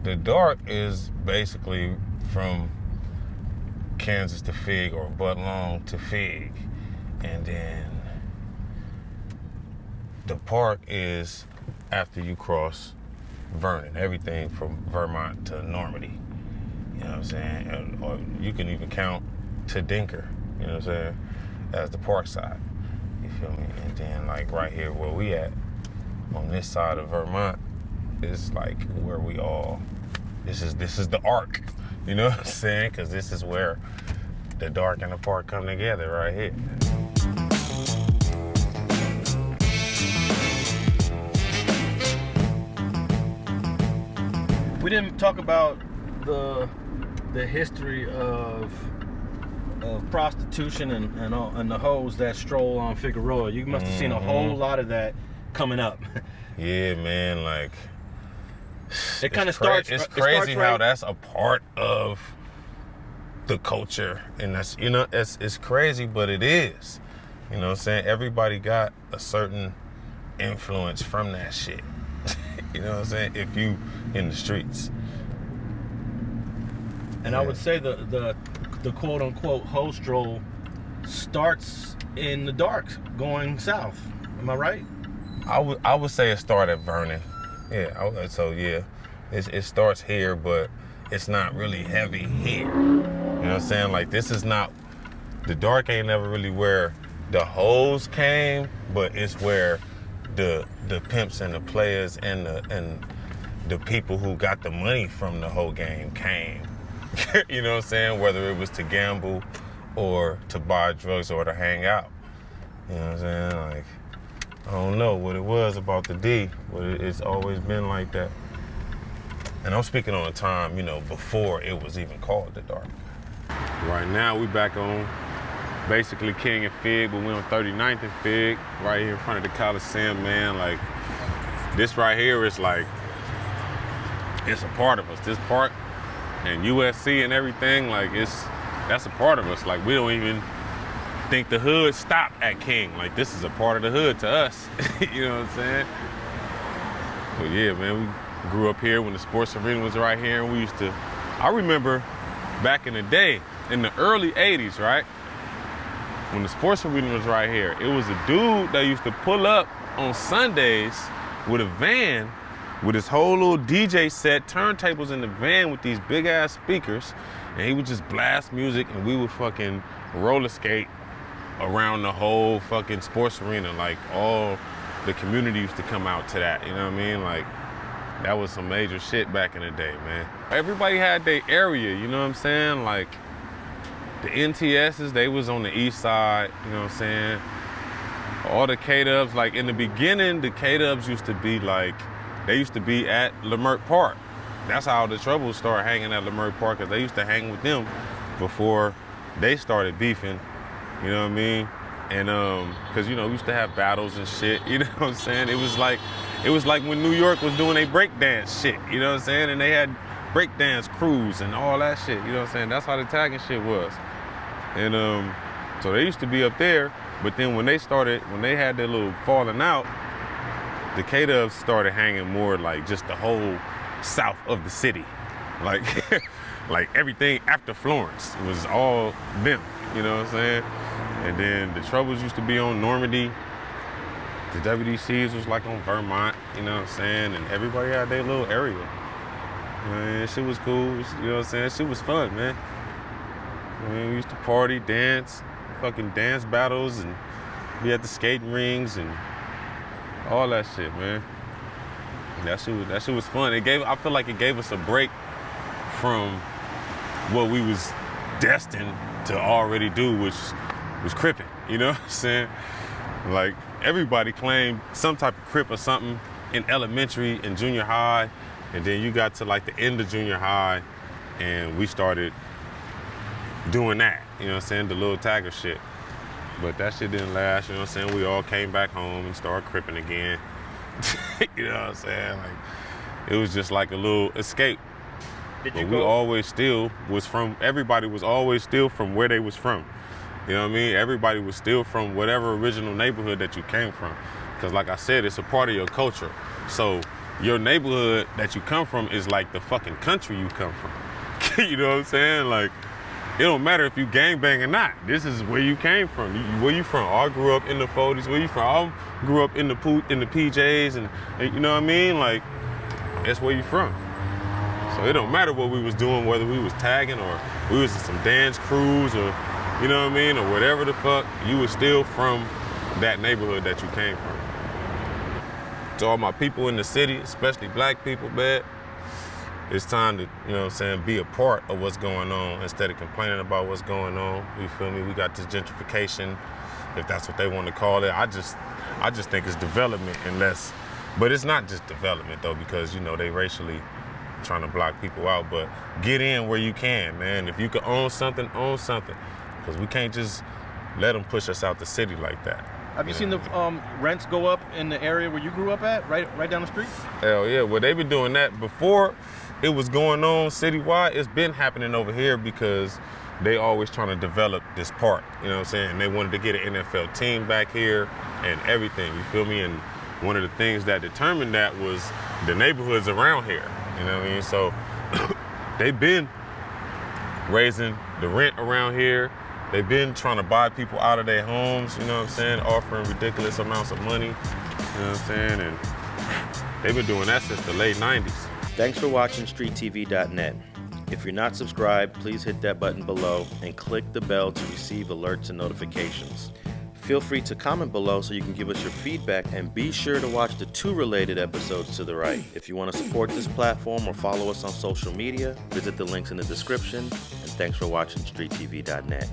the dark is basically from Kansas to Fig or Budlong to Fig. And then the park is after you cross Vernon, everything from Vermont to Normandy. You know what I'm saying? Or you can even count to Dinker, you know what I'm saying, as the park side. You feel me? And then like right here where we at, on this side of Vermont, is like where we all, this is the arc, you know what I'm saying? Because this is where the dark and the park come together right here. We didn't talk about the history of prostitution and the hoes that stroll on Figueroa. You must have seen a whole lot of that coming up. Yeah, man, like it kind of starts. It's crazy how that's a part of the culture, and that's, you know, it's crazy, but it is. You know what I'm saying? Everybody got a certain influence from that shit. You know what I'm saying? If you in the streets. And yeah. I would say the quote unquote hoe stroll starts in the dark going south. Am I right? I would say it started at Vernon. Yeah, so yeah, it starts here, but it's not really heavy here. You know what I'm saying? Like, this is not, the dark ain't never really where the hoes came, but it's where the pimps and the players and the people who got the money from the whole game came. You know what I'm saying? Whether it was to gamble or to buy drugs or to hang out. You know what I'm saying? Like, I don't know what it was about the D, but it's always been like that. And I'm speaking on a time, you know, before it was even called the dark. Right now, we back on basically King and Fig, but we on 39th and Fig, right here in front of the Coliseum, man. Like, this right here is like, it's a part of us. This park and USC and everything, like, that's a part of us. Like, we don't even think the hood stopped at King. Like, this is a part of the hood to us. You know what I'm saying? But yeah, man, we grew up here when the sports arena was right here, and we used to, I remember back in the day, in the early 80s, right? When the sports arena was right here, it was a dude that used to pull up on Sundays with a van with his whole little DJ set, turntables in the van with these big ass speakers, and he would just blast music, and we would fucking roller skate around the whole fucking sports arena. Like, all the community used to come out to that, you know what I mean? Like, that was some major shit back in the day, man. Everybody had their area, you know what I'm saying? Like, the NTSs, they was on the east side, you know what I'm saying? All the K-Dubs, like, in the beginning, the K-Dubs used to be like, they used to be at Leimert Park. That's how the Troubles started hanging at Leimert Park, because they used to hang with them before they started beefing, you know what I mean? And because, you know, we used to have battles and shit, you know what I'm saying? It was like when New York was doing a breakdance shit, you know what I'm saying? And they had breakdance crews and all that shit, you know what I'm saying? That's how the tagging shit was. And so they used to be up there, but then when they had their little falling out, the K-Dubs started hanging more like just the whole south of the city. Like, like everything after Florence was all them, you know what I'm saying? And then the Troubles used to be on Normandy. The WDCs was like on Vermont, you know what I'm saying? And everybody had their little area. Man, shit was cool, you know what I'm saying? Shit was fun, man. I mean, we used to party, dance, fucking dance battles, and we had the skating rings and all that shit, man. That shit was fun. I feel like it gave us a break from what we was destined to already do, which was cripping, you know what I'm saying? Like, everybody claimed some type of crip or something in elementary and junior high, and then you got to like the end of junior high, and we started doing that, you know what I'm saying? The little tagger shit. But that shit didn't last, you know what I'm saying? We all came back home and started cripping again. You know what I'm saying? Like, it was just like a little escape. But we always still was from, everybody was always still from where they was from. You know what I mean? Everybody was still from whatever original neighborhood that you came from. Because like I said, it's a part of your culture. So your neighborhood that you come from is like the fucking country you come from. You know what I'm saying? Like, it don't matter if you gangbang or not. This is where you came from. Where you from? I grew up in the 40s. Where you from? I grew up in the PJs, and you know what I mean? Like, that's where you from. So it don't matter what we was doing, whether we was tagging or we was in some dance crews or, you know what I mean, or whatever the fuck, you was still from that neighborhood that you came from. To all my people in the city, especially black people, man, it's time to, you know what I'm saying, be a part of what's going on instead of complaining about what's going on. You feel me? We got this gentrification, if that's what they want to call it. I just think it's development but it's not just development though, because, you know, they racially trying to block people out, but get in where you can, man. If you can own something, because we can't just let them push us out the city like that. Have you seen the rents go up in the area where you grew up at, right down the street? Hell yeah. Well, they've been doing that before it was going on citywide. It's been happening over here because they always trying to develop this park, you know what I'm saying? And they wanted to get an NFL team back here and everything, you feel me? And one of the things that determined that was the neighborhoods around here, you know what I mean? So they've been raising the rent around here. They've been trying to buy people out of their homes, you know what I'm saying? Offering ridiculous amounts of money, you know what I'm saying? And they've been doing that since the late 90s. Thanks for watching StreetTV.net. If you're not subscribed, please hit that button below and click the bell to receive alerts and notifications. Feel free to comment below so you can give us your feedback, and be sure to watch the 2 related episodes to the right. If you want to support this platform or follow us on social media, visit the links in the description, and thanks for watching StreetTV.net.